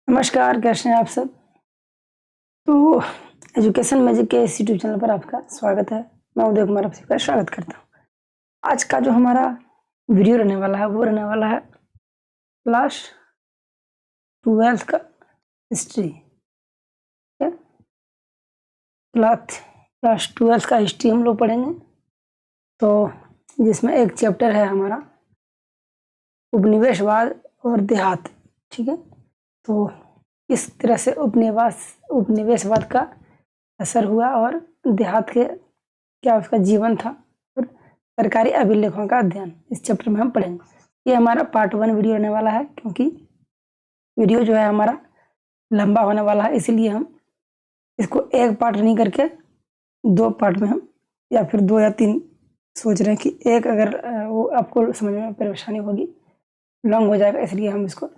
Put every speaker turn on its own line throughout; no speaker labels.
नमस्कार, कैसे हैं आप सब। तो एजुकेशन मैजिक के इस यूट्यूब चैनल पर आपका स्वागत है। मैं उदय कुमार आप सबका स्वागत करता हूँ। आज का जो हमारा वीडियो रहने वाला है वो रहने वाला है क्लास 12th का हिस्ट्री। क्लास 12th का हिस्ट्री हम लोग पढ़ेंगे। तो जिसमें एक चैप्टर है हमारा उपनिवेशवाद और देहात। ठीक है, तो इस तरह से उपनिवेशवाद का असर हुआ और देहात के क्या उसका जीवन था और सरकारी अभिलेखों का अध्ययन इस चैप्टर में हम पढ़ेंगे। ये हमारा पार्ट 1 वीडियो रहने वाला है, क्योंकि वीडियो जो है हमारा लंबा होने वाला है, इसीलिए हम इसको एक पार्ट नहीं करके 2 पार्ट में हम या फिर 2 या 3 सोच रहे हैं कि एक अगर वो आपको समझने में परेशानी होगी, लॉन्ग हो जाएगा, इसलिए हम इसको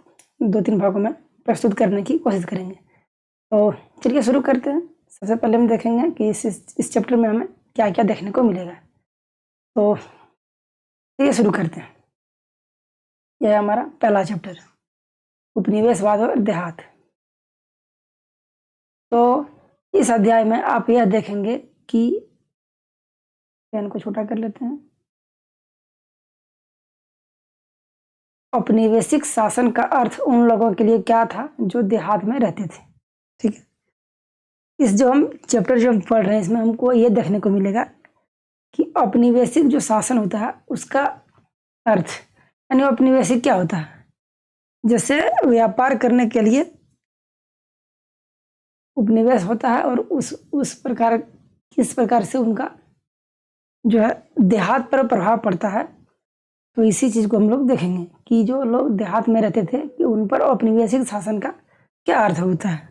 2-3 भागों में प्रस्तुत करने की कोशिश करेंगे। तो चलिए शुरू करते हैं। सबसे पहले हम देखेंगे कि इस चैप्टर में हमें क्या क्या देखने को मिलेगा। तो चलिए शुरू करते हैं। यह हमारा पहला चैप्टर, उपनिवेशवाद और देहात। तो इस अध्याय में आप यह देखेंगे कि पेन को छोटा कर लेते हैं। औपनिवेशिक शासन का अर्थ उन लोगों के लिए क्या था जो देहात में रहते थे। ठीक है, इस जो हम चैप्टर जो हम पढ़ रहे हैं इसमें हमको ये देखने को मिलेगा कि औपनिवेशिक जो शासन होता है उसका अर्थ, यानी औपनिवेशिक क्या होता है। जैसे व्यापार करने के लिए उपनिवेश होता है और उस प्रकार किस प्रकार से उनका जो है देहात पर प्रभाव पड़ता है। तो इसी चीज को हम लोग देखेंगे कि जो लोग देहात में रहते थे कि उन पर औपनिवेशिक शासन का क्या अर्थ होता है।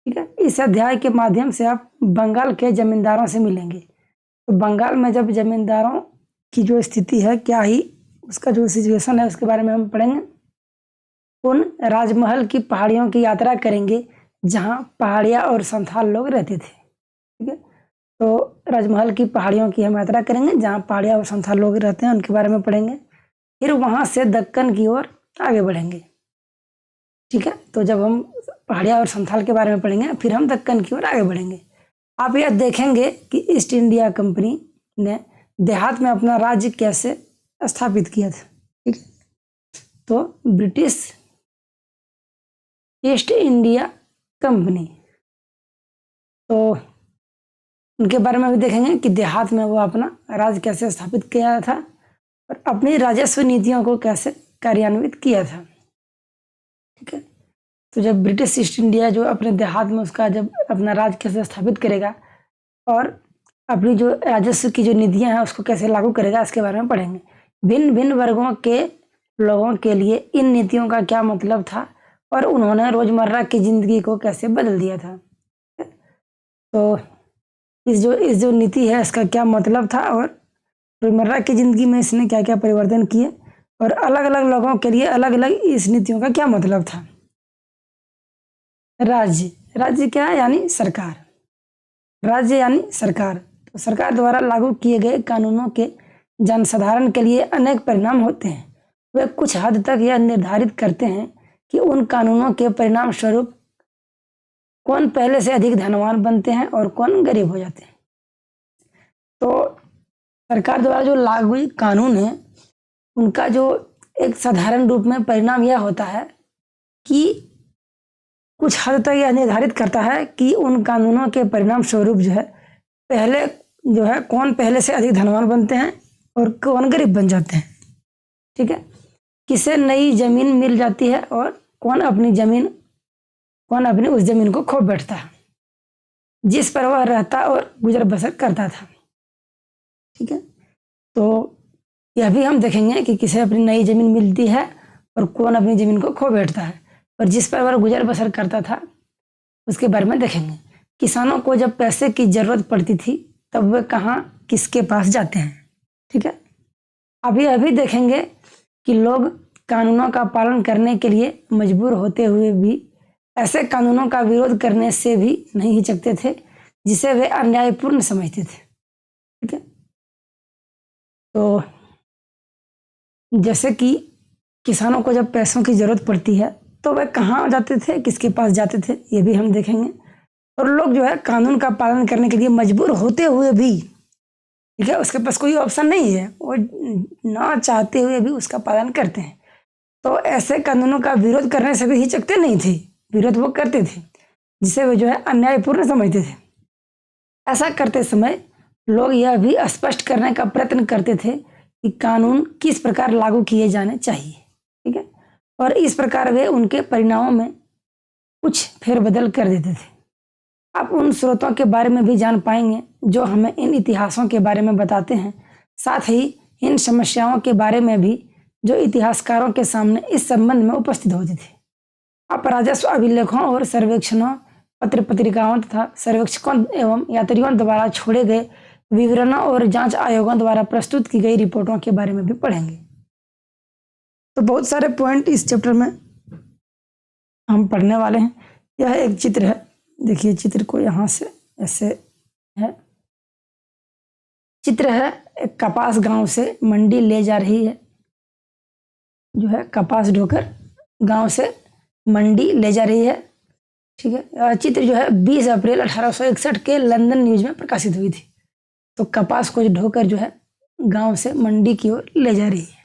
ठीक है, इस अध्याय के माध्यम से आप बंगाल के जमींदारों से मिलेंगे। तो बंगाल में जब जमींदारों की जो स्थिति है, क्या ही उसका जो सिचुएशन है, उसके बारे में हम पढ़ेंगे। उन राजमहल की पहाड़ियों की यात्रा करेंगे जहां पहाड़िया और संथाल लोग रहते थे। ठीक है, तो राजमहल की पहाड़ियों की हम यात्रा करेंगे जहां पहाड़िया और संथाल लोग रहते हैं, उनके बारे में पढ़ेंगे। फिर वहां से दक्कन की ओर आगे बढ़ेंगे। ठीक है, तो जब हम पहाड़िया और संथाल के बारे में पढ़ेंगे फिर हम दक्कन की ओर आगे बढ़ेंगे। आप यह देखेंगे कि ईस्ट इंडिया कंपनी ने देहात में अपना राज्य कैसे स्थापित किया था। ठीक है, तो ब्रिटिश ईस्ट इंडिया कंपनी, तो उनके बारे में भी देखेंगे कि देहात में वो अपना राज्य कैसे स्थापित किया था और अपनी राजस्व नीतियों को कैसे कार्यान्वित किया था। ठीक है, तो जब ब्रिटिश ईस्ट इंडिया जो अपने देहात में उसका जब अपना राज्य कैसे स्थापित करेगा और अपनी जो राजस्व की जो नीतियां हैं उसको कैसे लागू करेगा, इसके बारे में पढ़ेंगे। भिन्न भिन्न वर्गों के लोगों के लिए इन नीतियों का क्या मतलब था और उन्होंने रोजमर्रा की जिंदगी को कैसे बदल दिया था। तो इस जो नीति है इसका क्या मतलब था और रोजमर्रा की जिंदगी में इसने क्या क्या परिवर्तन किए और अलग अलग लोगों के लिए अलग अलग इस नीतियों का क्या मतलब था। राज्य क्या है, यानी सरकार। राज्य यानी सरकार। तो सरकार द्वारा लागू किए गए कानूनों के जनसाधारण के लिए अनेक परिणाम होते हैं। वे कुछ हद तक यह निर्धारित करते हैं कि उन कानूनों के परिणाम स्वरूप कौन पहले से अधिक धनवान बनते हैं और कौन गरीब हो जाते हैं। तो सरकार द्वारा जो लागू कानून है उनका जो एक साधारण रूप में परिणाम यह होता है कि कुछ हद तक यह निर्धारित करता है कि उन कानूनों के परिणाम स्वरूप जो है पहले जो है कौन पहले से अधिक धनवान बनते हैं और कौन गरीब बन जाते हैं। ठीक है, किसे नई जमीन मिल जाती है और कौन अपनी उस जमीन को खो बैठता है जिस पर वह रहता और गुजर बसर करता था। ठीक है, तो यह भी हम देखेंगे कि किसे अपनी नई जमीन मिलती है और कौन अपनी जमीन को खो बैठता है और जिस पर वह गुजर बसर करता था उसके बारे में देखेंगे। किसानों को जब पैसे की जरूरत पड़ती थी तब वे कहाँ किसके पास जाते हैं। ठीक है, अभी अभी देखेंगे कि लोग कानूनों का पालन करने के लिए मजबूर होते हुए भी ऐसे कानूनों का विरोध करने से भी नहीं हिचकते थे जिसे वे अन्यायपूर्ण समझते थे। ठीक है, तो जैसे कि किसानों को जब पैसों की जरूरत पड़ती है तो वह कहाँ जाते थे, किसके पास जाते थे, ये भी हम देखेंगे। और लोग जो है कानून का पालन करने के लिए मजबूर होते हुए भी, ठीक है, उसके पास कोई ऑप्शन नहीं है, वो ना चाहते हुए भी उसका पालन करते हैं। तो ऐसे कानूनों का विरोध करने से भी हिचकते नहीं थे, विरोध वो करते थे, जिसे वो जो है अन्यायपूर्ण समझते थे। ऐसा करते समय लोग यह भी स्पष्ट करने का प्रयत्न करते थे कि कानून किस प्रकार लागू किए जाने चाहिए, ठीक है, और इस प्रकार वे उनके परिणामों में कुछ फेरबदल कर देते थे। आप उन स्रोतों के बारे में भी जान पाएंगे जो हमें इन इतिहासों के बारे में बताते हैं, साथ ही इन समस्याओं के बारे में भी जो इतिहासकारों के सामने इस संबंध में उपस्थित होती थी। आप राजस्व अभिलेखों और सर्वेक्षणों, पत्र पत्रिकाओं तथा सर्वेक्षकों एवं यात्रियों द्वारा छोड़े गए विवरणों और जांच आयोगों द्वारा प्रस्तुत की गई रिपोर्टों के बारे में भी पढ़ेंगे। तो बहुत सारे पॉइंट इस चैप्टर में हम पढ़ने वाले हैं। यह एक चित्र है, देखिए चित्र को यहाँ से ऐसे है, चित्र है एक कपास गांव से मंडी ले जा रही है, जो है कपास ढोकर गांव से मंडी ले जा रही है, ठीक है। चित्र जो है 20 अप्रैल 1861 के लंदन न्यूज में प्रकाशित हुई थी। तो कपास को ढोकर जो है गांव से मंडी की ओर ले जा रही है।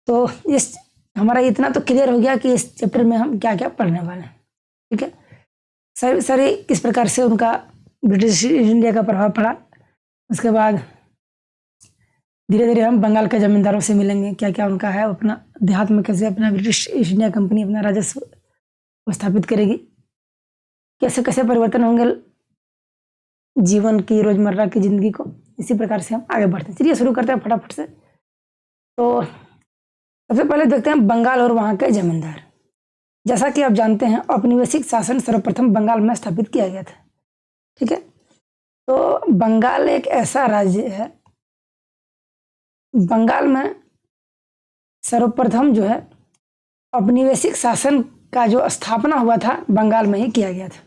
तो इस हमारा इतना तो क्लियर हो गया कि इस चैप्टर में हम क्या क्या पढ़ने वाले हैं, ठीक है। सारे किस प्रकार से उनका ब्रिटिश इंडिया का प्रभाव पड़ा। उसके बाद धीरे धीरे हम बंगाल के जमींदारों से मिलेंगे, क्या क्या उनका है, अपना देहात में कैसे अपना ब्रिटिश ईस्ट इंडिया कंपनी अपना राजस्व स्थापित करेगी, कैसे कैसे परिवर्तन होंगे जीवन की, रोजमर्रा की जिंदगी को। इसी प्रकार से हम आगे बढ़ते हैं। चलिए शुरू करते हैं फटाफट से। तो सबसे पहले देखते हैं बंगाल और वहाँ के जमींदार। जैसा कि आप जानते हैं औपनिवेशिक शासन सर्वप्रथम बंगाल में स्थापित किया गया था, ठीक है। तो बंगाल एक ऐसा राज्य है, बंगाल में सर्वप्रथम जो है औपनिवेशिक शासन का जो स्थापना हुआ था बंगाल में ही किया गया था।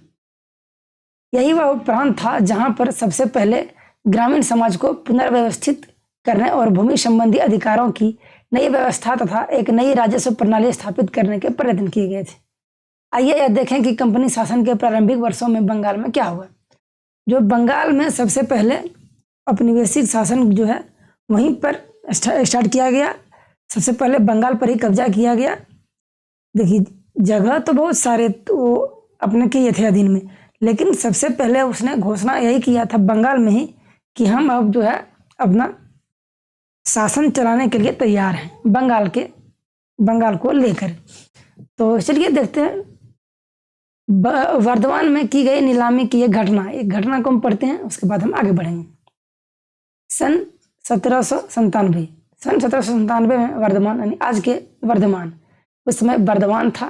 यही वह प्रांत था जहां पर सबसे पहले ग्रामीण समाज को पुनर्व्यवस्थित करने और भूमि संबंधी अधिकारों की नई व्यवस्था तथा एक नई राजस्व प्रणाली स्थापित करने के प्रयत्न किए गए थे। आइए यह देखें कि कंपनी शासन के प्रारंभिक वर्षों में बंगाल में क्या हुआ। जो बंगाल में सबसे पहले औपनिवेशिक शासन जो है वहीं पर स्टार्ट किया गया। सबसे पहले बंगाल पर ही कब्जा किया गया। देखिए जगह तो बहुत सारे तो अपने किए थे अधीन में, लेकिन सबसे पहले उसने घोषणा यही किया था बंगाल में ही कि हम अब जो है अपना शासन चलाने के लिए तैयार हैं बंगाल को लेकर। तो चलिए देखते हैं वर्धमान में की गई नीलामी की एक घटना को हम पढ़ते हैं, उसके बाद हम आगे बढ़ेंगे। सन 1797 में वर्धमान यानी आज के वर्धमान, उस समय बर्धमान था,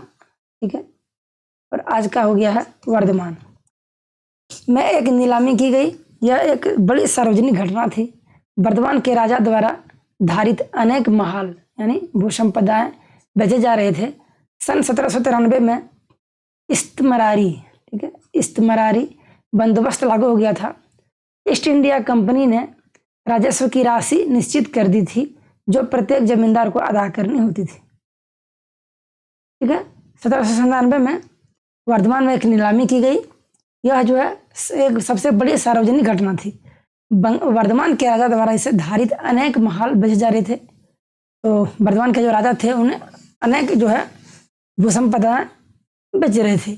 ठीक है, और आज का हो गया है वर्धमान, में एक नीलामी की गई। यह एक बड़ी सार्वजनिक घटना थी। बर्धमान के राजा द्वारा धारित अनेक महाल यानी भू संपदाएं बेचे जा रहे थे। सन 1793 में इस्तमरारी, ठीक है, इस्तमरारी बंदोबस्त लागू हो गया था। ईस्ट इंडिया कंपनी ने राजस्व की राशि निश्चित कर दी थी जो प्रत्येक जमींदार को अदा करनी होती थी, ठीक है। 1797 में वर्धमान में एक नीलामी की गई। यह जो है एक सबसे बड़ी सार्वजनिक घटना थी। वर्धमान के राजा द्वारा इसे धारित अनेक महल बेचे जा रहे थे। तो वर्धमान के जो राजा थे उन्हें अनेक जो है भू संपदा बेच रहे थे।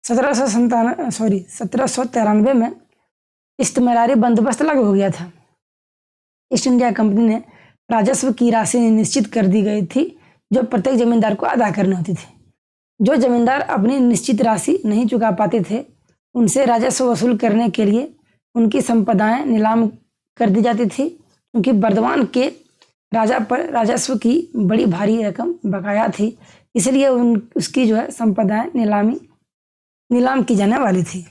1793 में इस्तमरारी बंदोबस्त लागू हो गया था। ईस्ट इंडिया कंपनी ने राजस्व की राशि निश्चित कर दी गई थी जो प्रत्येक जमींदार को अदा करनी होती थी। जो जमींदार अपनी निश्चित राशि नहीं चुका पाते थे उनसे राजस्व वसूल करने के लिए उनकी संपदाएं नीलाम कर दी जाती थी, क्योंकि बर्धमान के राजा पर राजस्व की बड़ी भारी रकम बकाया थी, इसलिए उसकी जो है संपदाएं नीलाम की जाने वाली थी,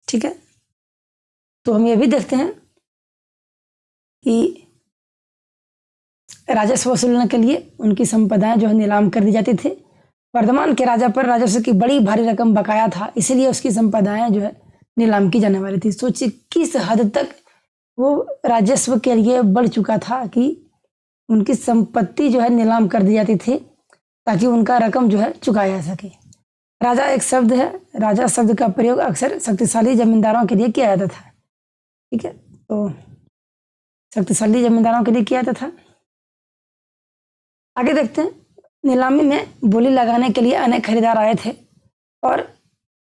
ठीक है। तो हम ये भी देखते हैं कि राजस्व वसूलने के लिए उनकी संपदाएं जो है नीलाम कर दी जाती थी। वर्धमान के राजा पर राजस्व की बड़ी भारी रकम बकाया था, इसीलिए उसकी संपदाएं जो है नीलाम की जाने वाली थी। सोचिए किस हद तक वो राजस्व के लिए बढ़ चुका था कि उनकी संपत्ति जो है नीलाम कर दी जाती थी ताकि उनका रकम जो है चुकाया जा सके। राजा एक शब्द है, राजा शब्द का प्रयोग अक्सर शक्तिशाली जमींदारों के लिए किया जाता था। ठीक है, तो शक्तिशाली जमींदारों के लिए किया जाता था। आगे देखते हैं, नीलामी में बोली लगाने के लिए अनेक खरीदार आए थे और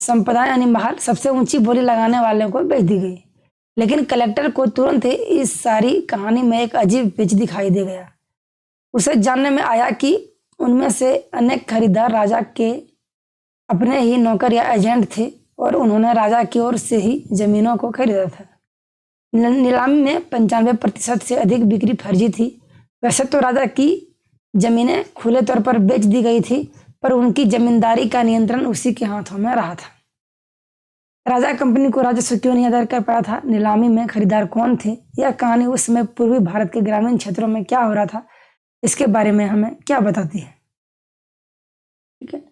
संपदा यानी माल सबसे ऊंची बोली लगाने वाले को बेच दी गई। लेकिन कलेक्टर को तुरंत ही इस सारी कहानी में एक अजीब पेच दिखाई दे गया। उसे जानने में आया कि उनमें से अनेक खरीदार राजा के अपने ही नौकर या एजेंट थे और उन्होंने राजा की ओर से ही जमीनों को खरीदा था। नीलामी में 95% से अधिक बिक्री फर्जी थी। वैसे तो राजा की जमीनें खुले तौर पर बेच दी गई थी, पर उनकी जमींदारी का नियंत्रण उसी के हाथों में रहा था। राजा कंपनी को राजस्व क्यों नहीं अदा कर पाया था, नीलामी में खरीदार कौन थे, यह कहानी उस समय पूर्वी भारत के ग्रामीण क्षेत्रों में क्या हो रहा था, इसके बारे में हमें क्या बताती है। ठीक है,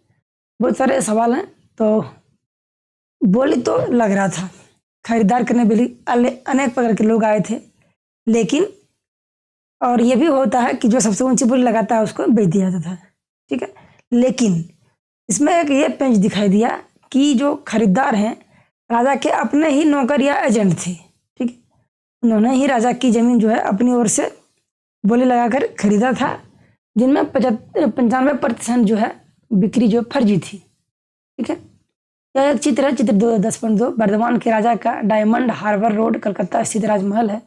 बहुत सारे सवाल हैं। तो बोली तो लग रहा था, खरीदार करने के लिए अनेक प्रकार के लोग आए थे, लेकिन और ये भी होता है कि जो सबसे ऊंची बोली लगाता है उसको बेच दिया जाता है। ठीक है, लेकिन इसमें एक ये पेंच दिखाई दिया कि जो खरीदार हैं राजा के अपने ही नौकर या एजेंट थे। ठीक है, उन्होंने ही राजा की जमीन जो है अपनी ओर से बोली लगाकर खरीदा था, जिनमें 95% जो है बिक्री जो फर्जी थी। ठीक है, यह एक चित्र है, चित्र 10.2 बर्धमान के राजा का डायमंड हार्बर रोड कलकत्ता स्थित राजमहल है।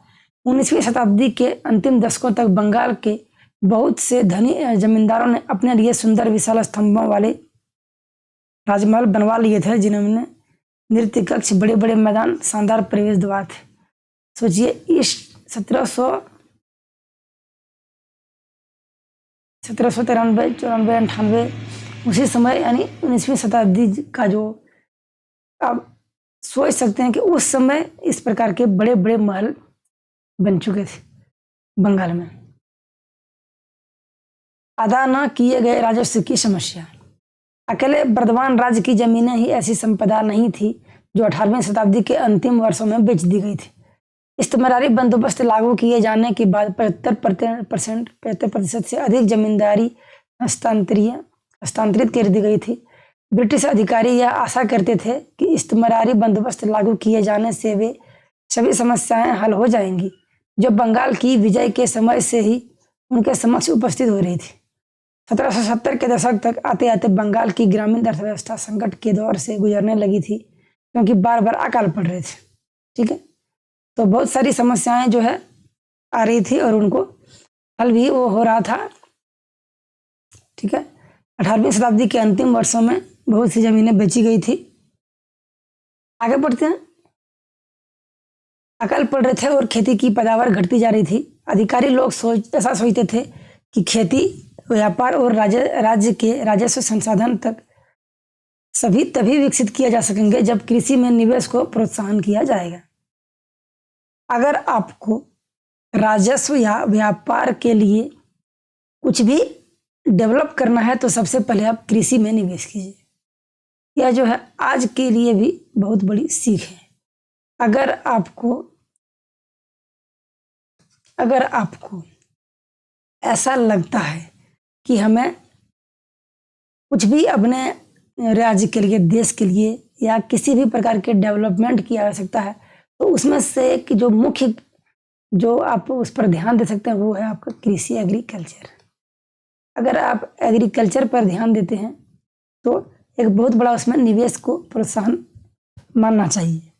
19वीं शताब्दी के अंतिम दशकों तक बंगाल के बहुत से धनी जमींदारों ने अपने लिए सुंदर विशाल स्तंभों वाले राजमहल बनवा लिए थे, जिन्होंने नृत्य कक्ष, बड़े बड़े मैदान, शानदार प्रवेश द्वार थे। सोचिए, इस 1793, 94, 98 उसी समय यानी 19वीं शताब्दी का जो आप सोच सकते हैं कि उस समय इस प्रकार के बड़े बड़े महल बन चुके थे बंगाल में। अदा न किए गए राजस्व की समस्या। अकेले बर्धमान राज्य की जमीनें ही ऐसी संपदा नहीं थी जो 18वीं शताब्दी के अंतिम वर्षों में बेच दी गई थी। इस्तेमारी बंदोबस्त लागू किए जाने के बाद 75% से अधिक जमींदारी हस्तांतरित कर दी गई थी। ब्रिटिश अधिकारी यह आशा करते थे कि इस्तेमारी बंदोबस्त लागू किए जाने से वे सभी समस्याएं हल हो जाएंगी जो बंगाल की विजय के समय से ही उनके समक्ष उपस्थित हो रही थी। 1770 के दशक तक आते आते बंगाल की ग्रामीण अर्थव्यवस्था संकट के दौर से गुजरने लगी थी, क्योंकि बार बार अकाल पड़ रहे थे। ठीक है, तो बहुत सारी समस्याएं जो है आ रही थी और उनको हल भी वो हो रहा था। ठीक है, 18वीं शताब्दी के अंतिम वर्षों में बहुत सी जमीनें बेची गई थी। आगे बढ़ते हैं। अकाल पड़ रहे थे और खेती की पैदावार घटती जा रही थी। अधिकारी लोग ऐसा सोचते थे कि खेती, व्यापार और राज्य के राजस्व संसाधन तक सभी तभी विकसित किया जा सकेंगे जब कृषि में निवेश को प्रोत्साहन किया जाएगा। अगर आपको राजस्व या व्यापार के लिए कुछ भी डेवलप करना है तो सबसे पहले आप कृषि में निवेश कीजिए। यह जो है आज के लिए भी बहुत बड़ी सीख है। अगर आपको ऐसा लगता है कि हमें कुछ भी अपने राज्य के लिए, देश के लिए या किसी भी प्रकार के डेवलपमेंट की आवश्यकता है, तो उसमें से एक जो मुख्य जो आप उस पर ध्यान दे सकते हैं वो है आपका कृषि, एग्रीकल्चर। अगर आप एग्रीकल्चर पर ध्यान देते हैं तो एक बहुत बड़ा उसमें निवेश को प्रोत्साहन मानना चाहिए।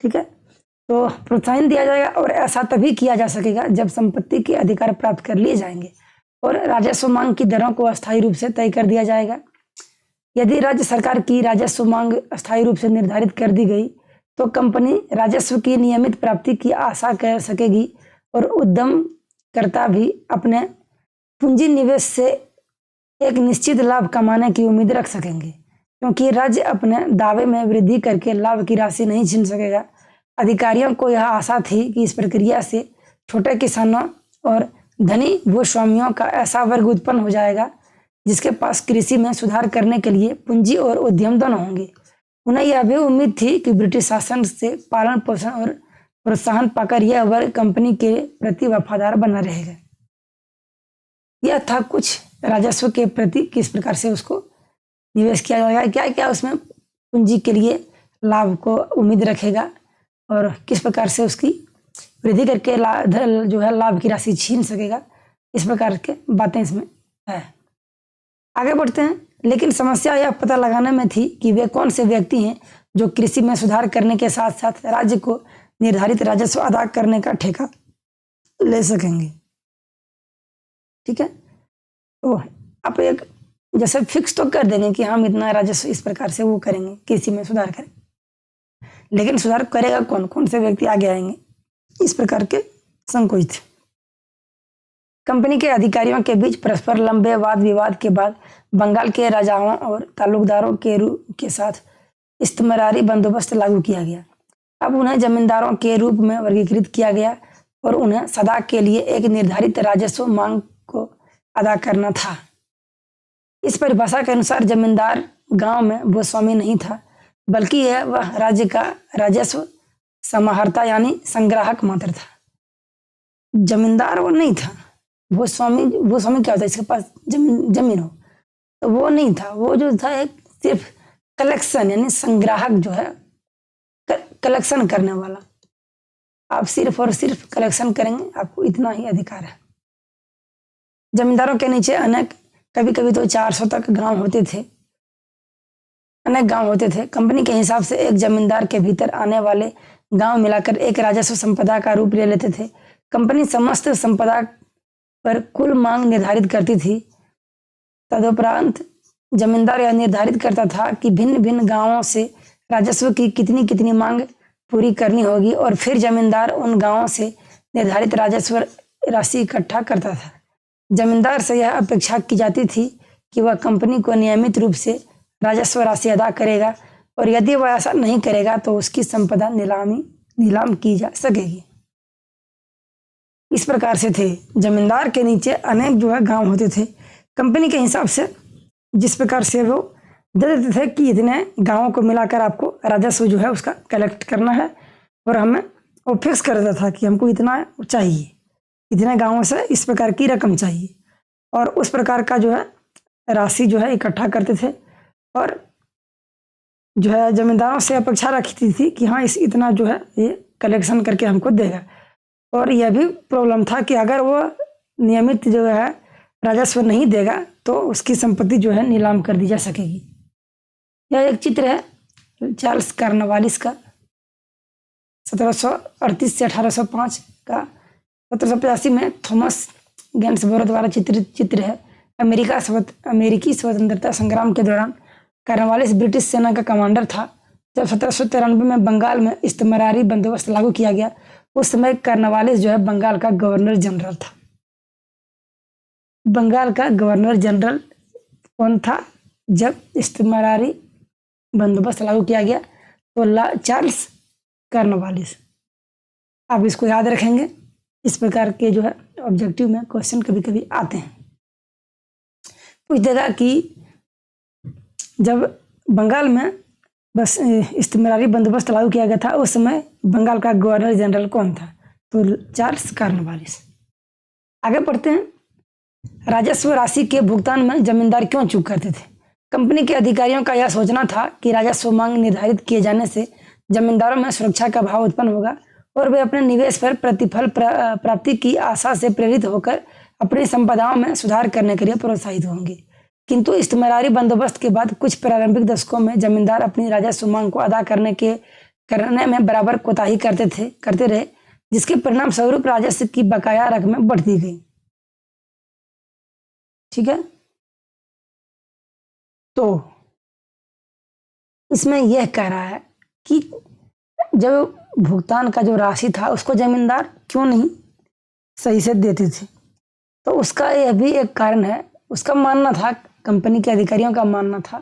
ठीक है, तो प्रोत्साहन दिया जाएगा और ऐसा तभी किया जा सकेगा जब संपत्ति के अधिकार प्राप्त कर लिए जाएंगे और राजस्व मांग की दरों को अस्थायी रूप से तय कर दिया जाएगा। यदि राज्य सरकार की राजस्व मांग अस्थायी रूप से निर्धारित कर दी गई तो कंपनी राजस्व की नियमित प्राप्ति की आशा कर सकेगी और उद्यमकर्ता भी अपने पूंजी निवेश से एक निश्चित लाभ कमाने की उम्मीद रख सकेंगे, क्योंकि राज्य अपने दावे में वृद्धि करके लाभ की राशि नहीं छीन सकेगा। अधिकारियों को यह आशा थी कि इस प्रक्रिया से छोटे किसानों और धनी भूस्वामियों का ऐसा वर्ग उत्पन्न हो जाएगा जिसके पास कृषि में सुधार करने के लिए पूंजी और उद्यम दोनों होंगे। उन्हें यह भी उम्मीद थी कि ब्रिटिश शासन से पालन पोषण और प्रोत्साहन पाकर यह वर्ग कंपनी के प्रति वफादार बना रहेगा। यह था कुछ राजस्व के प्रति किस प्रकार से उसको निवेश किया जाएगा, क्या क्या उसमें पूंजी के लिए लाभ को उम्मीद रखेगा और किस प्रकार से उसकी वृद्धि करके जो है लाभ की राशि छीन सकेगा। इस प्रकार के बातें इसमें है। आगे बढ़ते हैं। लेकिन समस्या यह पता लगाने में थी कि वे कौन से व्यक्ति हैं जो कृषि में सुधार करने के साथ साथ राज्य को निर्धारित राजस्व अदा करने का ठेका ले सकेंगे। ठीक है, तो आप एक जैसे फिक्स तो कर देंगे कि हम इतना राजस्व इस प्रकार से वो करेंगे, कृषि में सुधार करें, लेकिन सुधार करेगा कौन, कौन से व्यक्ति आगे आएंगे, इस प्रकार के संकोच थे। कंपनी के अधिकारियों के बीच परस्पर लंबे वाद विवाद के बाद बंगाल के राजाओं और तालुकदारों के साथ इस्तेमारी बंदोबस्त लागू किया गया। अब उन्हें जमींदारों के रूप में वर्गीकृत किया गया और उन्हें सदा के लिए एक निर्धारित राजस्व मांग को अदा करना था। इस परिभाषा के अनुसार जमींदार गांव में भूस्वामी नहीं था, बल्कि वह राज्य का राजस्व समाहर्ता यानी संग्राहक मात्र था। जमींदार वो नहीं था। भूस्वामी क्या होता है, इसके पास जमीन हो, तो वो नहीं था। वो जो था एक सिर्फ कलेक्शन यानी संग्राहक जो है, कलेक्शन करने वाला। आप सिर्फ और सिर्फ कलेक्शन करेंगे, आपको इतना ही अधिकार है। जमींदारों के नीचे अनेक, कभी कभी तो 400 तक गांव होते थे, अनेक गांव होते थे। कंपनी के हिसाब से एक जमींदार के भीतर आने वाले गांव मिलाकर एक राजस्व संपदा का रूप ले लेते थे। कंपनी समस्त संपदा पर कुल मांग निर्धारित करती थी। तदुपरांत जमींदार यह निर्धारित करता था कि भिन्न भिन्न गांवों से राजस्व की कितनी कितनी मांग पूरी करनी होगी और फिर जमींदार उन गांवों से निर्धारित राजस्व राशि इकट्ठा करता था। जमींदार से यह अपेक्षा की जाती थी कि वह कंपनी को नियमित रूप से राजस्व राशि अदा करेगा और यदि वह ऐसा नहीं करेगा तो उसकी संपदा नीलाम की जा सकेगी। इस प्रकार से थे। जमींदार के नीचे अनेक जो है गांव होते थे। कंपनी के हिसाब से जिस प्रकार से वो दे देते थे कि इतने गांवों को मिलाकर आपको राजस्व जो है उसका कलेक्ट करना है, और हमें वो फिक्स कर देता था कि हमको इतना चाहिए, इतने गांवों से इस प्रकार की रकम चाहिए, और उस प्रकार का जो है राशि जो है इकट्ठा करते थे। और जो है जमींदारों से अपेक्षा रखती थी कि हाँ इस इतना जो है ये कलेक्शन करके हमको देगा। और यह भी प्रॉब्लम था कि अगर वो नियमित जो है राजस्व नहीं देगा तो उसकी संपत्ति जो है नीलाम कर दी जा सकेगी। यह एक चित्र है चार्ल्स कार्नवालिस का 1738 से 1805 का। 1785 में थॉमस गैंसबरो द्वारा चित्र है। अमेरिकी स्वतंत्रता संग्राम के दौरान कार्नवालिस ब्रिटिश सेना का कमांडर था। जब 1793 में बंगाल में इस्तेमारी बंदोबस्त लागू किया गया, उस समय कार्नवालिस जो है बंगाल का गवर्नर जनरल था। बंगाल का गवर्नर जनरल कौन था जब इस्तेमारी बंदोबस्त लागू किया गया? तो चार्ल्स कार्नवालिस। आप इसको याद रखेंगे। इस प्रकार के जो है ऑब्जेक्टिव में क्वेश्चन कभी कभी आते हैं। पूछ देगा कि जब बंगाल में बस इस्तेमारी बंदोबस्त लागू किया गया था, उस समय बंगाल का गवर्नर जनरल कौन था? तो चार्ल्स कार्नवालिस। आगे पढ़ते हैं। राजस्व राशि के भुगतान में जमींदार क्यों चूक करते थे? कंपनी के अधिकारियों का यह सोचना था कि राजस्व मांग निर्धारित किए जाने से जमींदारों में सुरक्षा का भाव उत्पन्न होगा और वे अपने निवेश पर प्रतिफल प्राप्ति की आशा से प्रेरित होकर अपनी संपदाओं में सुधार करने के लिए प्रोत्साहित होंगे। किंतु इस्तेमारी बंदोबस्त के बाद कुछ प्रारंभिक दशकों में जमींदार अपनी राजस्व मांग को अदा करने में बराबर कोताही करते रहे, जिसके परिणाम स्वरूप राजस्व की बकाया रकमें बढ़ती गई। ठीक है, तो इसमें यह कह रहा है कि जब भुगतान का जो राशि था उसको जमींदार क्यों नहीं सही से देते थे, तो उसका यह भी एक कारण है। उसका मानना था, कंपनी के अधिकारियों का मानना था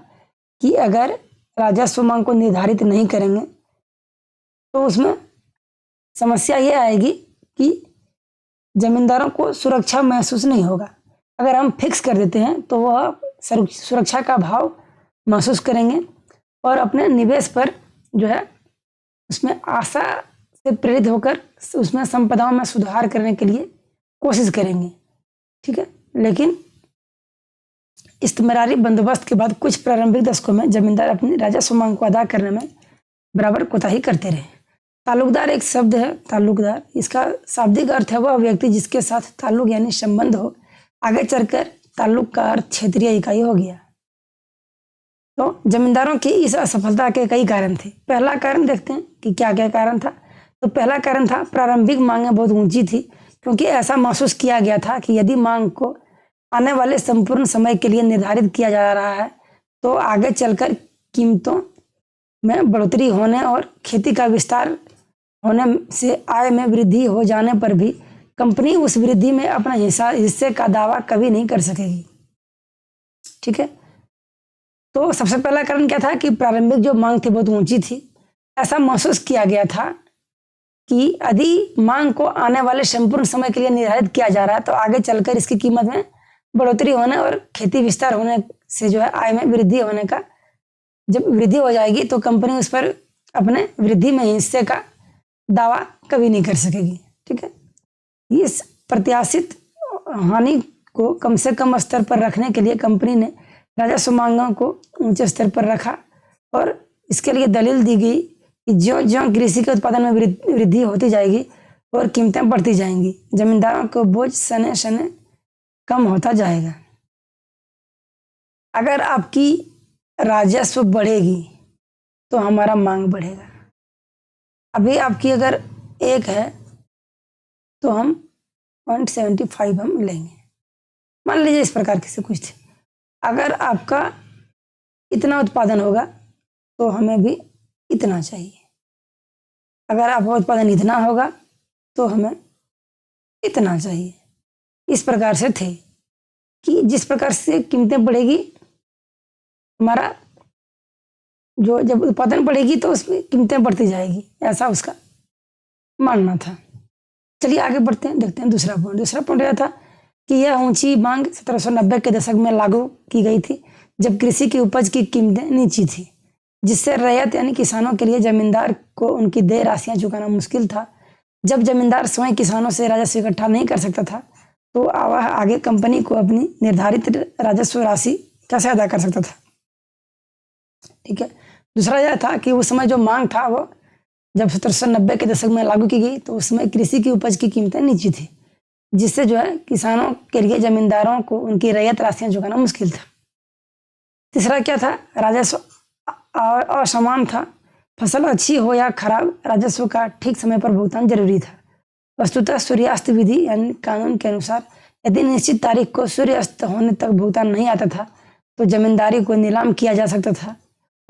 कि अगर राजस्व मांग को निर्धारित नहीं करेंगे तो उसमें समस्या ये आएगी कि जमींदारों को सुरक्षा महसूस नहीं होगा। अगर हम फिक्स कर देते हैं तो वह सुरक्षा का भाव महसूस करेंगे और अपने निवेश पर जो है उसमें आशा से प्रेरित होकर उसमें संपदाओं में सुधार करने के लिए कोशिश करेंगे। ठीक है, लेकिन इस्तेमारी बंदोबस्त के बाद कुछ प्रारंभिक दशकों में जमींदार अपनी राजस्व मांग को अदा करने में बराबर कोताही करते रहे। ताल्लुकदार एक शब्द है, ताल्लुकदार, इसका शाब्दिक अर्थ है वह व्यक्ति जिसके साथ ताल्लुक यानी संबंध हो। आगे चलकर ताल्लुक का अर्थ क्षेत्रीय इकाई हो गया। तो जमींदारों की इस असफलता के कई कारण थे। पहला कारण देखते हैं कि क्या क्या कारण था। तो पहला कारण था प्रारंभिक मांगें बहुत ऊंची थी, क्योंकि ऐसा महसूस किया गया था कि यदि मांग को आने वाले संपूर्ण समय के लिए निर्धारित किया जा रहा है तो आगे चलकर कीमतों में बढ़ोतरी होने और खेती का विस्तार होने से आय में वृद्धि हो जाने पर भी कंपनी उस वृद्धि में अपना हिस्से का दावा कभी नहीं कर सकेगी। ठीक है, तो सबसे पहला कारण क्या था कि प्रारंभिक जो मांग थी बहुत ऊंची थी। ऐसा महसूस किया गया था कि यदि मांग को आने वाले संपूर्ण समय के लिए निर्धारित किया जा रहा है तो आगे चलकर इसकी कीमत में बढ़ोतरी होने और खेती विस्तार होने से जो है आय में वृद्धि होने का, जब वृद्धि हो जाएगी तो कंपनी उस पर अपने वृद्धि में हिस्से का दावा कभी नहीं कर सकेगी। ठीक है, इस प्रत्याशित हानि को कम से कम स्तर पर रखने के लिए कंपनी ने राजस्व मांगों को ऊंचे स्तर पर रखा और इसके लिए दलील दी गई कि ज्यों ज्यों कृषि के उत्पादन में वृद्धि होती जाएगी और कीमतें बढ़ती जाएंगी, जमींदारों को बोझ सने सने कम होता जाएगा। अगर आपकी राजस्व बढ़ेगी तो हमारा मांग बढ़ेगा। अभी आपकी अगर 1 है तो हम 0.75 हम लेंगे, मान लीजिए इस प्रकार की से कुछ। अगर आपका इतना उत्पादन होगा तो हमें भी इतना चाहिए। अगर आपका उत्पादन इतना होगा तो हमें इतना चाहिए। इस प्रकार से थे कि जिस प्रकार से कीमतें बढ़ेगी, हमारा जो जब उत्पादन बढ़ेगी तो उसमें कीमतें बढ़ती जाएगी, ऐसा उसका मानना था। चलिए आगे बढ़ते हैं, देखते हैं दूसरा पॉइंट यह था कि यह ऊंची मांग 1790 के दशक में लागू की गई थी, जब कृषि की उपज की कीमतें नीची थी, जिससे रैयत यानी किसानों के लिए जमींदार को उनकी देय राशियां चुकाना मुश्किल था। जब जमींदार स्वयं किसानों से राजस्व इकट्ठा नहीं कर सकता था तो वह आगे कंपनी को अपनी निर्धारित राजस्व राशि कैसे अदा कर सकता था। ठीक है, दूसरा यह था कि उस समय जो मांग था वो जब 1790 के दशक में लागू की गई तो उस समय कृषि की उपज की कीमतें नीची थी, जिससे जो है किसानों के लिए जमींदारों को उनकी रैयत राशियां चुकाना मुश्किल था। तीसरा क्या था, राजस्व असमान था। फसल अच्छी हो या खराब, राजस्व का ठीक समय पर भुगतान जरूरी था। वस्तुतः सूर्यास्त विधि यानी कानून के अनुसार यदि निश्चित तारीख को सूर्यास्त होने तक भुगतान नहीं आता था तो जमींदारी को नीलाम किया जा सकता था।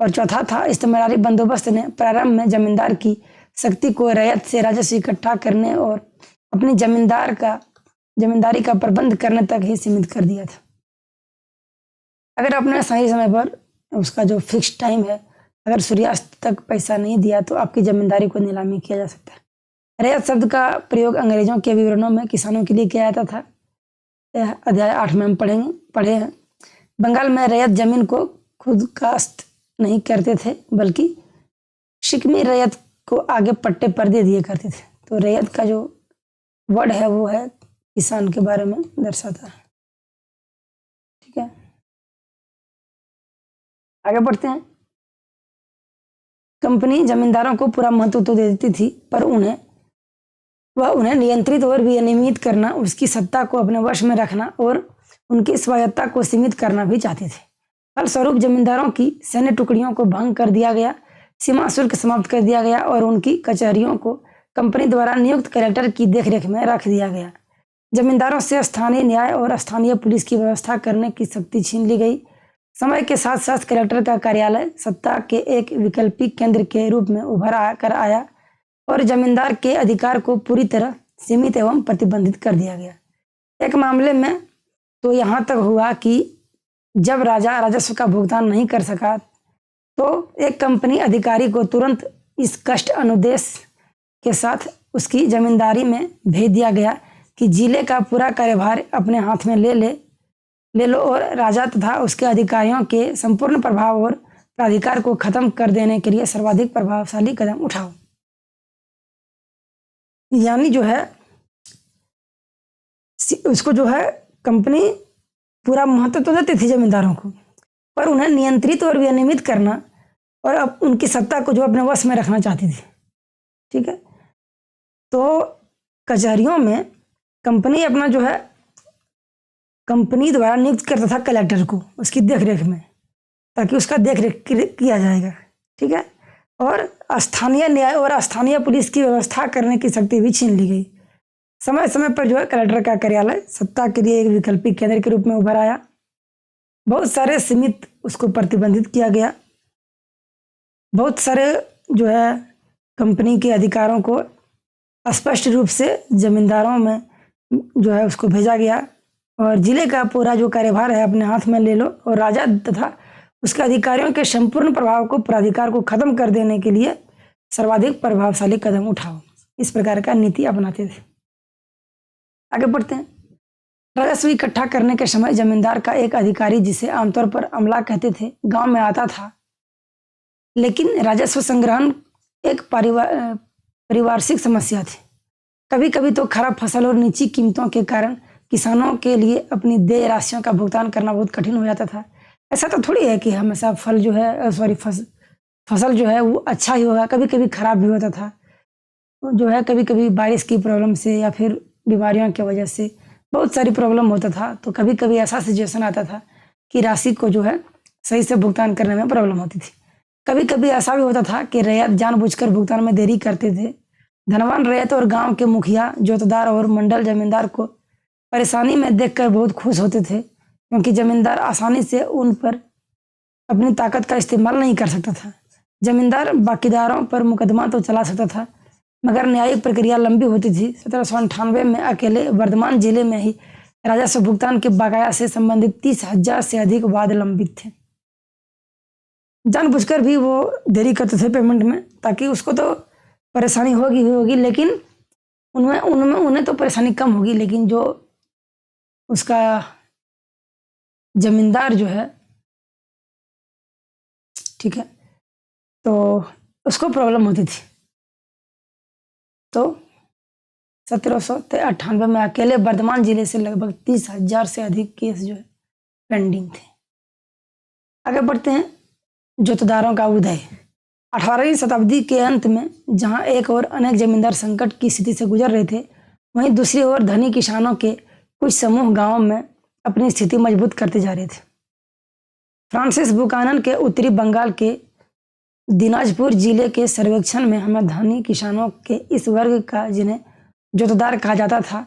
और चौथा था, इस्तेमारी बंदोबस्त ने प्रारंभ में जमींदार की शक्ति को रैयत से राजस्व इकट्ठा करने और अपनी जमींदारी का प्रबंध करने तक ही सीमित कर दिया था। अगर आपने सही समय पर उसका जो फिक्स टाइम है, अगर सूर्यास्त तक पैसा नहीं दिया तो आपकी जमींदारी को नीलामी किया जा सकता है। रैयत शब्द का प्रयोग अंग्रेजों के विवरणों में किसानों के लिए किया जाता था। यह अध्याय 8 में हम पढ़े हैं। बंगाल में रैयत जमीन को खुद काश्त नहीं करते थे, बल्कि शिकमी रैयत को आगे पट्टे पर दे दिए करते थे। तो रैयत का जो वर्ड है वो है किसान के बारे में दर्शाता है। ठीक है, आगे बढ़ते हैं। कंपनी जमींदारों को पूरा महत्व तो दे देती थी, पर उन्हें नियंत्रित और विनियमित करना, उसकी सत्ता को अपने वश में रखना और उनकी स्वायत्तता को सीमित करना भी चाहते थे। फलस्वरूप जमींदारों की सैन्य टुकड़ियों को भंग कर दिया गया, सीमा शुल्क समाप्त कर दिया गया और उनकी कचहरियों को कंपनी द्वारा नियुक्त कलेक्टर की देखरेख में रख दिया गया। जमींदारों से स्थानीय न्याय और स्थानीय पुलिस की व्यवस्था करने की शक्ति छीन ली गई। समय के साथ साथ कलेक्टर का कार्यालय सत्ता के एक वैकल्पिक केंद्र के रूप में उभर कर आया और जमींदार के अधिकार को पूरी तरह सीमित एवं प्रतिबंधित कर दिया गया। एक मामले में तो यहाँ तक हुआ कि जब राजा राजस्व का भुगतान नहीं कर सका तो एक कंपनी अधिकारी को तुरंत इस कष्ट अनुदेश के साथ उसकी जमींदारी में भेज दिया गया कि जिले का पूरा कार्यभार अपने हाथ में ले लो और राजा तथा उसके अधिकारियों के संपूर्ण प्रभाव और प्राधिकार को खत्म कर देने के लिए सर्वाधिक प्रभावशाली कदम उठाओ। यानी जो है उसको जो है कंपनी पूरा महत्व तो देती थी जमींदारों को, पर उन्हें नियंत्रित और विनियमित करना और अब उनकी सत्ता को जो अपने वश में रखना चाहती थी। ठीक है, तो कचहरियों में कंपनी अपना जो है कंपनी द्वारा नियुक्त करता था कलेक्टर को उसकी देखरेख में, ताकि उसका देखरेख किया जाएगा। ठीक है, और स्थानीय न्याय और स्थानीय पुलिस की व्यवस्था करने की शक्ति भी छीन ली गई। समय समय पर जो है कलेक्टर का कार्यालय सत्ता के लिए एक वैकल्पिक केंद्र के रूप में उभर आया। बहुत सारे सीमित उसको प्रतिबंधित किया गया। बहुत सारे जो है कंपनी के अधिकारों को स्पष्ट रूप से जमींदारों में जो है उसको भेजा गया और जिले का पूरा जो कार्यभार है अपने हाथ में ले लो और राजा तथा उसके अधिकारियों के संपूर्ण प्रभाव को प्राधिकार को खत्म कर देने के लिए सर्वाधिक प्रभावशाली कदम उठाओ। इस प्रकार का नीति अपनाते थे। आगे बढ़ते हैं। राजस्व इकट्ठा करने के समय जमींदार का एक अधिकारी, जिसे आमतौर पर अमला कहते थे, गांव में आता था। लेकिन राजस्व संग्रहण एक पारिवार्षिक समस्या थी। कभी कभी तो खराब फसल और नीची कीमतों के कारण किसानों के लिए अपनी देय राशियों का भुगतान करना बहुत कठिन हो जाता था। ऐसा तो थोड़ी है कि हमेशा फल जो है फसल जो है वो अच्छा ही होगा, कभी कभी खराब भी होता था। जो है कभी कभी बारिश की प्रॉब्लम से या फिर बीमारियों की वजह से बहुत सारी प्रॉब्लम होता था। तो कभी कभी ऐसा सिचुएशन आता था कि राशि को जो है सही से भुगतान करने में प्रॉब्लम होती थी। कभी कभी ऐसा भी होता था कि रैयत जानबूझकर भुगतान में देरी करते थे। धनवान रैयत और गांव के मुखिया, जोतदार और मंडल जमींदार को परेशानी में देखकर बहुत खुश होते थे, क्योंकि जमींदार आसानी से उन पर अपनी ताकत का इस्तेमाल नहीं कर सकता था। जमींदार बाकीदारों पर मुकदमा तो चला सकता था, मगर न्यायिक प्रक्रिया लंबी होती थी। 1798 में अकेले वर्धमान जिले में ही राजस्व भुगतान के बकाया से संबंधित 30,000 से अधिक वाद लंबित थे। जानबूझकर भी वो देरी करते थे पेमेंट में, ताकि उसको तो परेशानी होगी, लेकिन उन्हें तो परेशानी कम होगी, लेकिन जो उसका जमींदार जो है, ठीक है, तो उसको प्रॉब्लम होती थी। तो 1798 में अकेले वर्धमान जिले से लगभग 30,000 से अधिक केस जो है पेंडिंग थे। आगे बढ़ते हैं। जोतदारों का उदय। 18वीं शताब्दी के अंत में जहां एक और अनेक जमींदार संकट की स्थिति से गुजर रहे थे, वहीं दूसरी ओर धनी किसानों के कुछ समूह गांव में अपनी स्थिति मजबूत करते जा रहे थे। फ्रांसिस बुकानन के उत्तरी बंगाल के दिनाजपुर जिले के सर्वेक्षण में हमें धनी किसानों के इस वर्ग का, जिन्हें जोतदार कहा जाता था,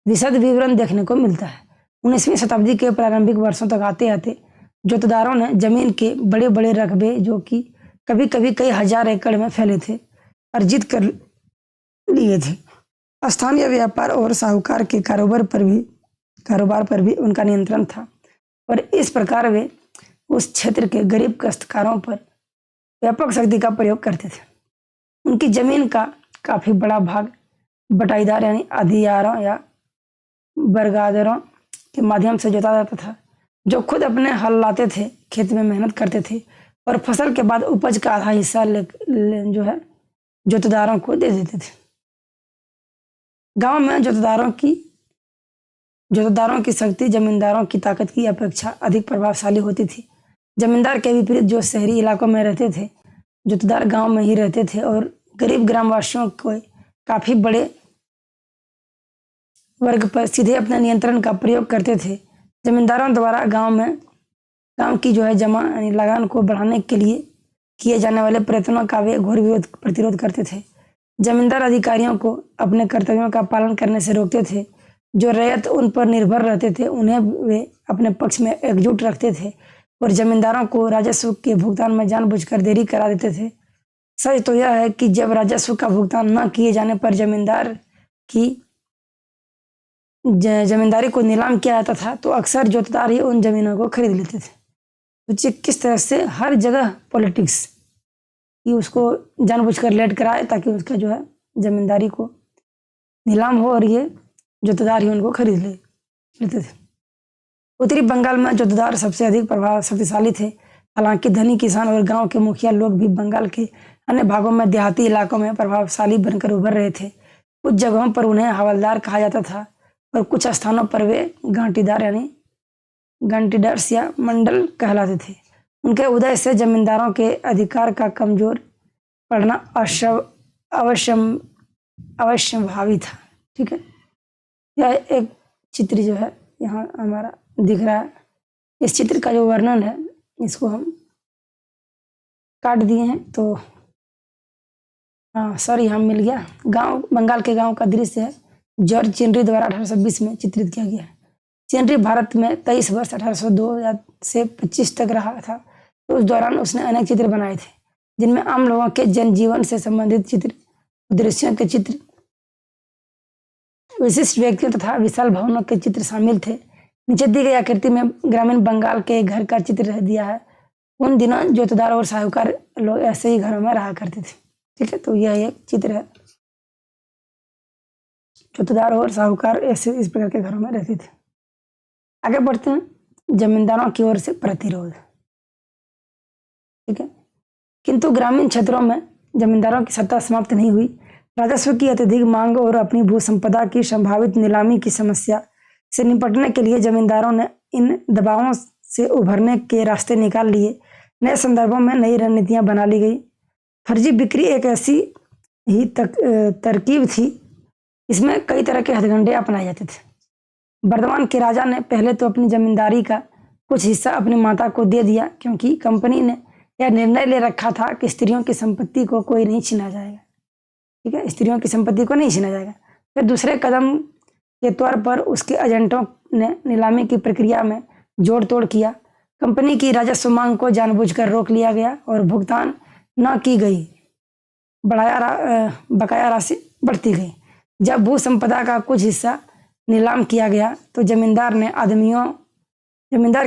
विशद विवरण देखने को मिलता है। 19वीं शताब्दी के प्रारंभिक वर्षों तक आते आते जोतदारों ने जमीन के बड़े बड़े रकबे, जो कि कभी कभी कई हजार एकड़ में फैले थे, अर्जित कर लिए थे। स्थानीय व्यापार और साहूकार के कारोबार पर भी उनका नियंत्रण था और इस प्रकार वे उस क्षेत्र के गरीब काश्तकारों पर व्यापक शक्ति का प्रयोग करते थे। उनकी जमीन का काफी बड़ा भाग बटाईदार यानी अधियारों या बरगादरों के माध्यम से जोता जाता था, जो खुद अपने हल लाते थे, खेत में मेहनत करते थे और फसल के बाद उपज का आधा हिस्सा जो है जोतदारों को दे देते थे। गांव में जोतदारों की शक्ति जमींदारों की ताकत की अपेक्षा अधिक प्रभावशाली होती थी। जमींदार के विपरीत जो शहरी इलाकों में रहते थे, जोतदार गांव में ही रहते थे और गरीब ग्रामवासियों को काफी बड़े वर्ग पर सीधे अपने नियंत्रण का प्रयोग करते थे। जमींदारों द्वारा गांव की जो है जमा यानी लगान को बढ़ाने के लिए किए जाने वाले प्रयत्नों का वे घोर प्रतिरोध करते थे। जमींदार अधिकारियों को अपने कर्तव्यों का पालन करने से रोकते थे। जो रैयत उन पर निर्भर रहते थे, उन्हें वे अपने पक्ष में एकजुट रखते थे और जमींदारों को राजस्व के भुगतान में जानबूझकर देरी करा देते थे। सच तो यह है कि जब राजस्व का भुगतान न किए जाने पर जमींदारी को नीलाम किया जाता था, तो अक्सर जोतदार ही उन जमीनों को खरीद लेते थे। तो किस तरह से हर जगह पॉलिटिक्स कि उसको जानबूझकर लेट कराए, ताकि उसका जो है जमींदारी को नीलाम हो और ये जोतदार ही उनको खरीद लेते थे। उत्तरी बंगाल में जोतदार सबसे अधिक शक्तिशाली थे। हालांकि धनी किसान और गांव के मुखिया लोग भी बंगाल के अन्य भागों में देहाती इलाकों में प्रभावशाली बनकर उभर रहे थे। कुछ जगहों पर उन्हें हवलदार कहा जाता था और कुछ स्थानों पर वे घाटीदार यानी गंटीडर्स या मंडल कहलाते थे। उनके उदय से जमींदारों के अधिकार का कमजोर पड़ना अवश्यंभावी था। ठीक है, यह एक चित्र जो है यहाँ हमारा दिख रहा है। इस चित्र का जो वर्णन है इसको हम काट दिए हैं, तो हाँ सॉरी, यहाँ मिल गया। गांव, बंगाल के गांव का दृश्य है, जॉर्ज चेनरी द्वारा 1820 में चित्रित किया गया है। चेनरी भारत में 23 वर्ष 1802 से 25 तक रहा था। तो उस दौरान उसने अनेक चित्र बनाए थे, जिनमें आम लोगों के जनजीवन से संबंधित चित्र, दृश्यों के चित्र, विशिष्ट व्यक्तियों तथा विशाल भवनों के चित्र शामिल थे। नीचे दी गई आकृति में ग्रामीण बंगाल के एक घर का चित्र दिया है। उन दिनों जोतदार और साहूकार लोग ऐसे ही घरों में रहा करते थे। ठीक है, तो यह एक चित्र है, जोतदार और साहूकार ऐसे इस प्रकार के घरों में रहते थे। आगे बढ़ते हैं, जमींदारों की ओर से प्रतिरोध। ठीक है, किंतु ग्रामीण क्षेत्रों में जमींदारों की सत्ता समाप्त नहीं हुई। राजस्व की अत्यधिक मांग और अपनी भू संपदा की संभावित नीलामी की समस्या से निपटने के लिए जमींदारों ने इन दबावों से उभरने के रास्ते निकाल लिए। नए संदर्भों में नई रणनीतियां बना ली गई। फर्जी बिक्री एक ऐसी ही तरकीब थी, इसमें कई तरह के हथकंडे अपनाए जाते थे। बर्धमान के राजा ने पहले तो अपनी जमींदारी का कुछ हिस्सा अपनी माता को दे दिया, क्योंकि कंपनी ने यह निर्णय ले रखा था कि स्त्रियों की संपत्ति को कोई नहीं छीना जाएगा। ठीक है, स्त्रियों की संपत्ति को नहीं छीना जाएगा। फिर दूसरे कदम के तौर पर उसके एजेंटों ने नीलामी की प्रक्रिया में जोड़ तोड़ किया। कंपनी की राजस्व मांग को जानबूझकर रोक लिया गया और भुगतान न की गई बकाया राशि बढ़ती गई। जब भू संपदा का कुछ हिस्सा नीलाम किया गया तो जमींदार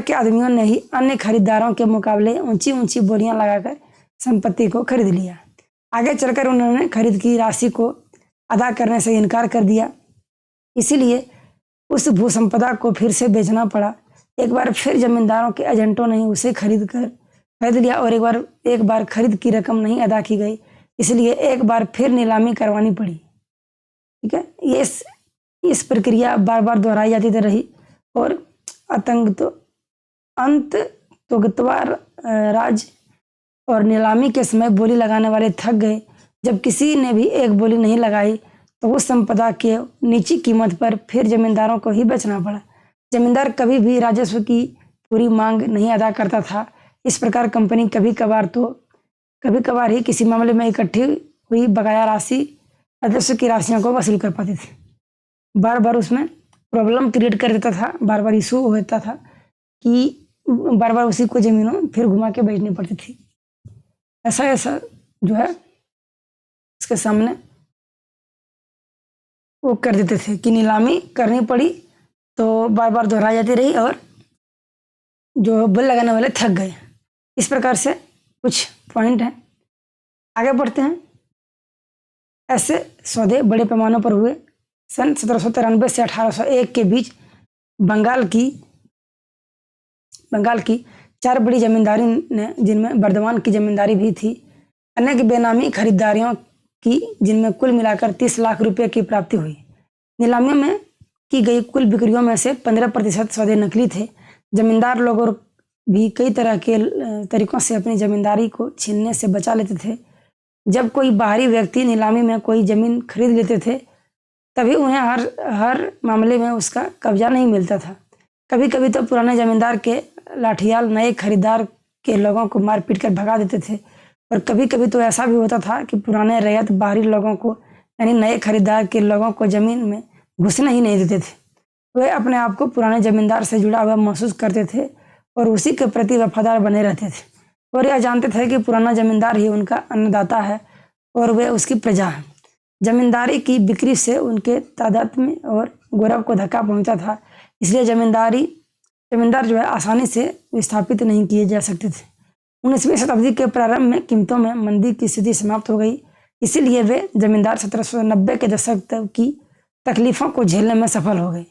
के आदमियों ने ही अन्य खरीदारों के मुकाबले ऊंची ऊंची बोलियां लगाकर संपत्ति को खरीद लिया। आगे चलकर उन्होंने खरीद की राशि को अदा करने से इनकार कर दिया, इसीलिए उस भू संपदा को फिर से बेचना पड़ा। एक बार फिर जमींदारों के एजेंटों ने उसे खरीद लिया और एक बार खरीद की रकम नहीं अदा की गई, इसलिए एक बार फिर नीलामी करवानी पड़ी। ठीक है, ये इस प्रक्रिया बार बार दोहराई जाती रही और अंततोगत्वा राज और नीलामी के समय बोली लगाने वाले थक गए। जब किसी ने भी एक बोली नहीं लगाई तो उस संपदा के नीची कीमत पर फिर जमींदारों को ही बेचना पड़ा। जमींदार कभी भी राजस्व की पूरी मांग नहीं अदा करता था। इस प्रकार कंपनी कभी कभार ही किसी मामले में इकट्ठी हुई बकाया राशि राजस्व की राशियों को वसूल कर पाती थी। बार बार उसमें प्रॉब्लम क्रिएट कर देता था, बार बार इशू होता था कि बार बार उसी को जमीनों फिर घुमा के बेचनी पड़ती थी। ऐसा जो है इसके सामने वो कर देते थे कि नीलामी करनी पड़ी, तो बार बार दोहराई जाती रही और जो बिल लगाने वाले थक गए। इस प्रकार से कुछ पॉइंट हैं। आगे बढ़ते हैं। ऐसे सौदे बड़े पैमानों पर हुए। सन 1793 से 1801 के बीच बंगाल की 4 बड़ी जमींदारी ने, जिनमें बर्धमान की जमींदारी भी थी, अनेक बेनामी खरीदारियों की, जिनमें कुल मिलाकर 30 लाख रुपए की प्राप्ति हुई। नीलामियों में की गई कुल बिक्रियों में से 15% सौदे नकली थे। जमींदार लोग और भी कई तरह के तरीकों से अपनी जमींदारी को छीनने से बचा लेते थे। जब कोई बाहरी व्यक्ति नीलामी में कोई जमीन खरीद लेते थे, तभी उन्हें हर मामले में उसका कब्जा नहीं मिलता था। कभी कभी तो पुराने जमींदार के लाठियाल नए खरीदार के लोगों को मार पीट कर भगा देते थे, और कभी कभी तो ऐसा भी होता था कि पुराने रैयत बाहरी लोगों को, यानी नए खरीदार के लोगों को जमीन में घुसने ही नहीं देते थे। वे अपने आप को पुराने जमींदार से जुड़ा हुआ महसूस करते थे और उसी के प्रति वफादार बने रहते थे, और यह जानते थे कि पुराना जमींदार ही उनका अन्नदाता है और वे उसकी प्रजा है। जमींदारी की बिक्री से उनके तादात्म्य और गौरव को धक्का पहुंचा था, इसलिए जमींदार जो है आसानी से विस्थापित नहीं किए जा सकते थे। 19वीं शताब्दी के प्रारंभ में कीमतों में मंदी की स्थिति समाप्त हो गई, इसीलिए वे जमींदार 1790 के दशक तक की तकलीफों को झेलने में सफल हो गए।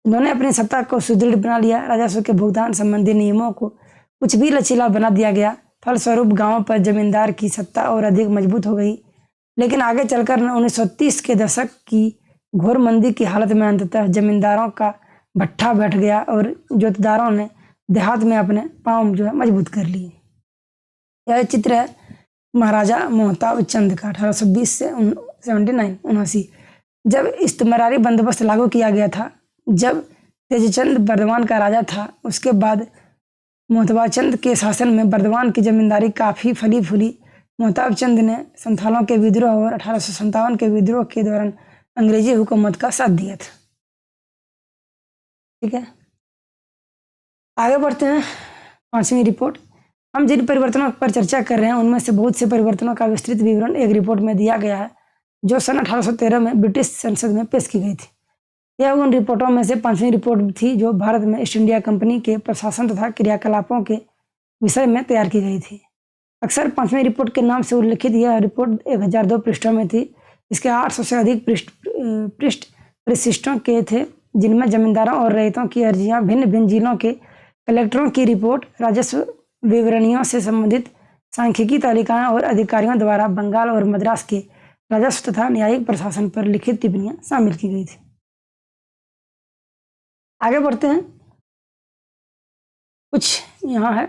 उन्होंने अपनी सत्ता को सुदृढ़ बना लिया। राजस्व के भुगतान संबंधी नियमों को कुछ भी लचीला बना दिया गया। फलस्वरूप गांवों पर जमींदार की सत्ता और अधिक मजबूत हो गई। लेकिन आगे चलकर 1930 के दशक की घोर मंदी की हालत में अंततः जमींदारों का भट्ठा बैठ गया और जोतदारों ने देहात में अपने पाँव जो है मजबूत कर लिए। यह चित्र है महाराजा मोहताब चंद का 1820 से 79 जब इस्तेमारी बंदोबस्त लागू किया गया था। जब तेजचंद बर्दवान का राजा था, उसके बाद मोहताब चंद के शासन में बर्दवान की जमींदारी काफ़ी फली फूली। मोहताब चंद ने संथालों के विद्रोह और 1857 के विद्रोह के दौरान अंग्रेजी हुकूमत का साथ दिया था। ठीक है, आगे बढ़ते हैं। 5वीं रिपोर्ट। हम जिन परिवर्तनों पर चर्चा कर रहे हैं उनमें से बहुत से परिवर्तनों का विस्तृत विवरण एक रिपोर्ट में दिया गया है, जो सन 1813 में ब्रिटिश संसद में पेश की गई थी। यह उन रिपोर्टों में से 5वीं रिपोर्ट थी जो भारत में ईस्ट इंडिया कंपनी के प्रशासन तथा क्रियाकलापों के विषय में तैयार की गई थी। अक्सर 5वीं रिपोर्ट के नाम से उल्लिखित यह रिपोर्ट 1002 पृष्ठों में थी। इसके 800 से अधिक पृष्ठ परिशिष्टों के थे, जिनमें जमींदारों और रैयतों की अर्जियां, भिन्न भिन्न जिलों के कलेक्टरों की रिपोर्ट, राजस्व विवरणियों से संबंधित सांख्यिकी तालिकाएं और अधिकारियों द्वारा बंगाल और मद्रास के राजस्व तथा न्यायिक प्रशासन पर लिखित टिप्पणियां शामिल की गई थी। आगे बढ़ते हैं। कुछ यहाँ है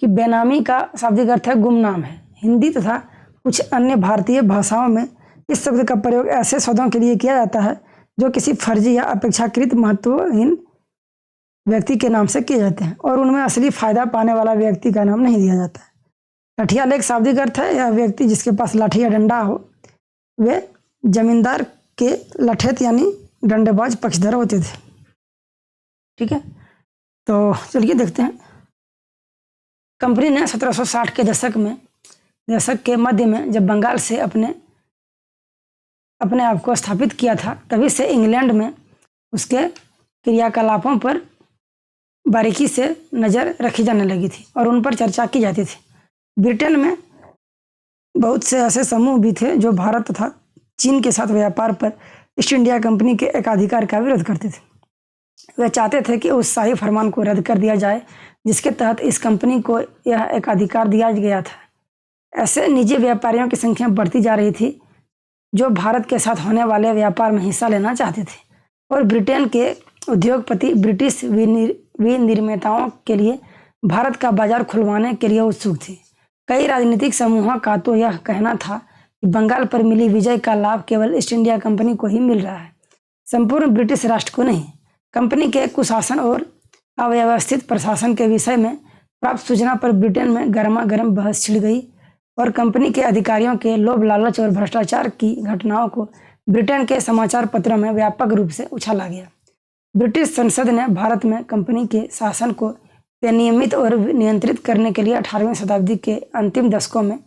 कि बेनामी का शाब्दिक अर्थ है गुमनाम है। हिंदी तथा कुछ अन्य भारतीय भाषाओं में इस शब्द का प्रयोग ऐसे शब्दों के लिए किया जाता है जो किसी फर्जी या अपेक्षाकृत महत्वहीन व्यक्ति के नाम से किए जाते हैं और उनमें असली फायदा पाने वाला व्यक्ति का नाम नहीं दिया जाता है। लठियाल एक शाब्दिक अर्थ है, यह व्यक्ति जिसके पास लाठी या डंडा हो। वे जमींदार के लठेत यानी डंडेबाज पक्षधर होते थे। ठीक है, तो चलिए देखते हैं। कंपनी ने 1760 के दशक के मध्य में जब बंगाल से अपने आप को स्थापित किया था, तभी से इंग्लैंड में उसके क्रियाकलापों पर बारीकी से नज़र रखी जाने लगी थी और उन पर चर्चा की जाती थी। ब्रिटेन में बहुत से ऐसे समूह भी थे जो भारत तथा चीन के साथ व्यापार पर ईस्ट इंडिया कंपनी के एकाधिकार का विरोध करते थे। वे चाहते थे कि उस शाही फरमान को रद्द कर दिया जाए जिसके तहत इस कंपनी को यह एकाधिकार दिया गया था। ऐसे निजी व्यापारियों की संख्या बढ़ती जा रही थी जो भारत के साथ होने वाले व्यापार में हिस्सा लेना चाहते थे और ब्रिटेन के उद्योगपति ब्रिटिश विनिर्माताओं के लिए भारत का बाजार खुलवाने के लिए उत्सुक थे। कई राजनीतिक समूहों का तो यह कहना था कि बंगाल पर मिली विजय का लाभ केवल ईस्ट इंडिया कंपनी को ही मिल रहा है, संपूर्ण ब्रिटिश राष्ट्र को नहीं। कंपनी के कुशासन और अव्यवस्थित प्रशासन के विषय में प्राप्त सूचना पर ब्रिटेन में गर्मा गर्म बहस छिड़ गई और कंपनी के अधिकारियों के लोभ लालच और भ्रष्टाचार की घटनाओं को ब्रिटेन के समाचार पत्रों में व्यापक रूप से उछाला गया। ब्रिटिश संसद ने भारत में कंपनी के शासन को विनियमित और नियंत्रित करने के लिए 18वीं शताब्दी के अंतिम दशकों में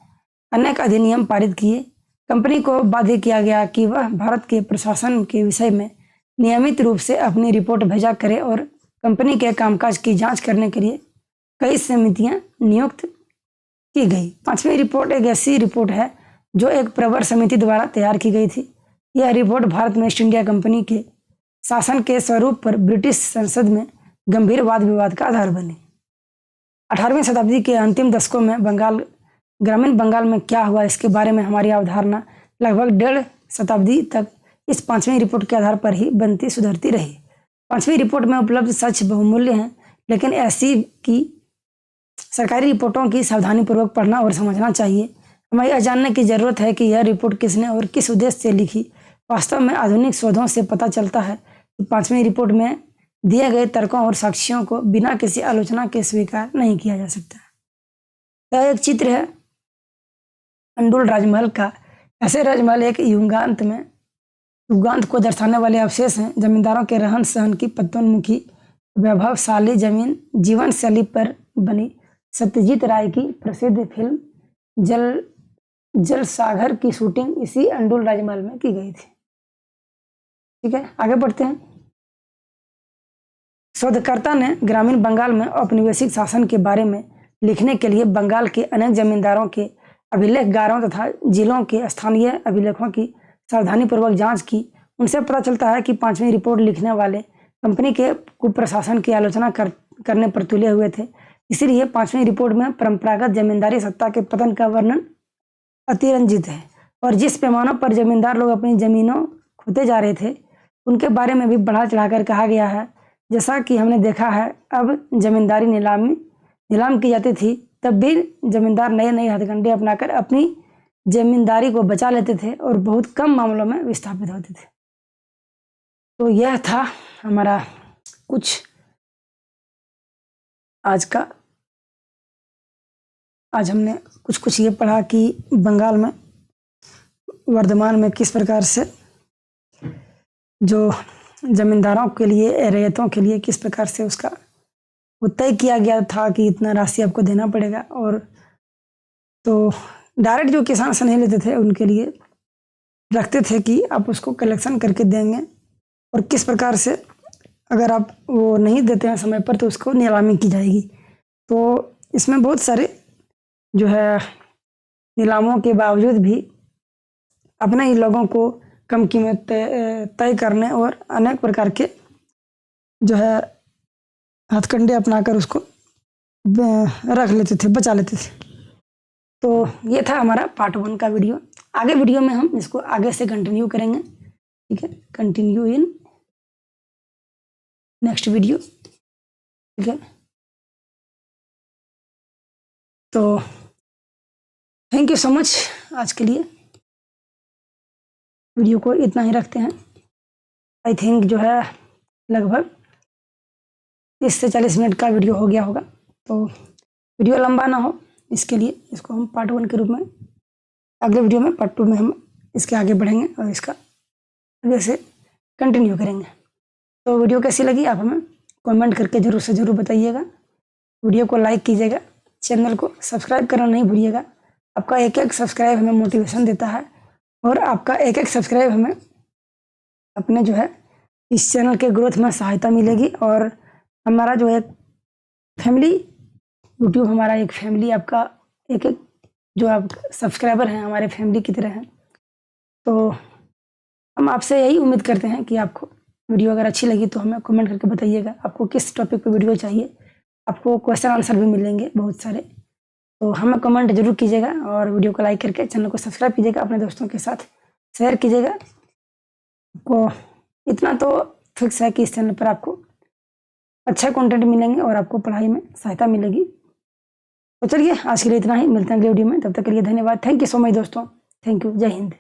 अनेक अधिनियम पारित किए। कंपनी को बाध्य किया गया कि वह भारत के प्रशासन के विषय में नियमित रूप से अपनी रिपोर्ट भेजा करे और कंपनी के कामकाज की जांच करने के लिए कई समितियां नियुक्त की गई। 5वीं रिपोर्ट एक ऐसी रिपोर्ट है जो एक प्रवर समिति द्वारा तैयार की गई थी। यह रिपोर्ट भारत में ईस्ट इंडिया कंपनी के शासन के स्वरूप पर ब्रिटिश संसद में गंभीर वाद विवाद का आधार बनी। 18वीं शताब्दी के अंतिम दशकों में ग्रामीण बंगाल में क्या हुआ, इसके बारे में हमारी अवधारणा लगभग 1.5 शताब्दी तक इस 5वीं रिपोर्ट के आधार पर ही बनती सुधरती रही। 5वीं रिपोर्ट में उपलब्ध सच बहुमूल्य हैं, लेकिन ऐसी कि सरकारी रिपोर्टों की सावधानीपूर्वक पढ़ना और समझना चाहिए। हमें यह जानने की जरूरत है कि यह रिपोर्ट किसने और किस उद्देश्य से लिखी। वास्तव में आधुनिक शोधों से पता चलता है कि 5वीं रिपोर्ट में दिए गए तर्कों और साक्ष्यों को बिना किसी आलोचना के स्वीकार नहीं किया जा सकता। यह एक चित्र है अंडुल राजमहल का। ऐसे राजमहल एक युगांत को दर्शाने वाले अवशेष हैं। जमींदारों के रहन सहन की पत्तोन्मुखी वैभवशाली जीवन शैली पर बनी सत्यजीत राय की प्रसिद्ध फिल्म जलसाघर की शूटिंग इसी अंडुल राजमहल में की गई थी। ठीक है, आगे बढ़ते हैं। शोधकर्ता ने ग्रामीण बंगाल में औपनिवेशिक शासन के बारे में लिखने के लिए बंगाल के अनेक जमींदारों के अभिलेखगारों तथा जिलों के स्थानीय अभिलेखों की सावधानीपूर्वक जांच की। उनसे पता चलता है कि 5वीं रिपोर्ट लिखने वाले कंपनी के कुप्रशासन की आलोचना करने पर तुले हुए थे। इसीलिए 5वीं रिपोर्ट में परंपरागत जमींदारी सत्ता के पतन का वर्णन अतिरंजित है और जिस पैमानों पर जमींदार लोग अपनी जमीनों खोते जा रहे थे उनके बारे में भी बढ़ा चढ़ाकर कहा गया है। जैसा कि हमने देखा है, अब जमींदारी नीलाम की जाती थी, तब भी जमींदार नए नए हथकंडे अपनाकर अपनी जमींदारी को बचा लेते थे और बहुत कम मामलों में विस्थापित होते थे। तो यह था हमारा कुछ आज हमने कुछ ये पढ़ा कि बंगाल में वर्तमान में किस प्रकार से जो जमींदारों के लिए, रैयतों के लिए किस प्रकार से उसका वो तय किया गया था कि इतना राशि आपको देना पड़ेगा। और तो डायरेक्ट जो किसान से नहीं लेते थे उनके लिए रखते थे कि आप उसको कलेक्शन करके देंगे, और किस प्रकार से अगर आप वो नहीं देते हैं समय पर तो उसको नीलामी की जाएगी। तो इसमें बहुत सारे जो है नीलामों के बावजूद भी अपने ही लोगों को कम कीमत तय करने और अनेक प्रकार के जो है हथकंडे अपनाकर उसको रख लेते थे, बचा लेते थे। तो ये था हमारा पार्ट 1 का वीडियो। आगे वीडियो में हम इसको आगे से कंटिन्यू करेंगे, ठीक है, कंटिन्यू इन नेक्स्ट वीडियो, ठीक है। तो थैंक यू सो मच। आज के लिए वीडियो को इतना ही रखते हैं। आई थिंक जो है लगभग 30 से 40 मिनट का वीडियो हो गया होगा, तो वीडियो लंबा ना हो इसके लिए इसको हम पार्ट 1 के रूप में, अगले वीडियो में पार्ट 2 में हम इसके आगे बढ़ेंगे और इसका आगे से कंटिन्यू करेंगे। तो वीडियो कैसी लगी आप हमें कमेंट करके ज़रूर से ज़रूर बताइएगा। वीडियो को लाइक कीजिएगा, चैनल को सब्सक्राइब करना नहीं भूलिएगा। आपका एक एक सब्सक्राइब हमें मोटिवेशन देता है, और आपका एक एक सब्सक्राइब हमें अपने जो है इस चैनल के ग्रोथ में सहायता मिलेगी। और हमारा जो है फैमिली यूट्यूब, हमारा एक फैमिली, आपका एक एक जो आप सब्सक्राइबर हैं हमारे फैमिली की तरह हैं। तो हम आपसे यही उम्मीद करते हैं कि आपको वीडियो अगर अच्छी लगी तो हमें कमेंट करके बताइएगा आपको किस टॉपिक पे वीडियो चाहिए। आपको क्वेश्चन आंसर भी मिलेंगे बहुत सारे, तो हमें कमेंट जरूर कीजिएगा और वीडियो को लाइक करके चैनल को सब्सक्राइब कीजिएगा, अपने दोस्तों के साथ शेयर कीजिएगा। आपको इतना तो फिक्स है कि इस चैनल पर आपको अच्छा कंटेंट मिलेंगे और आपको पढ़ाई में सहायता मिलेगी। तो चलिए आज के लिए इतना ही, मिलते हैं अगले वीडियो में, तब तक के लिए धन्यवाद। थैंक यू सो मच दोस्तों, थैंक यू, जय हिंद।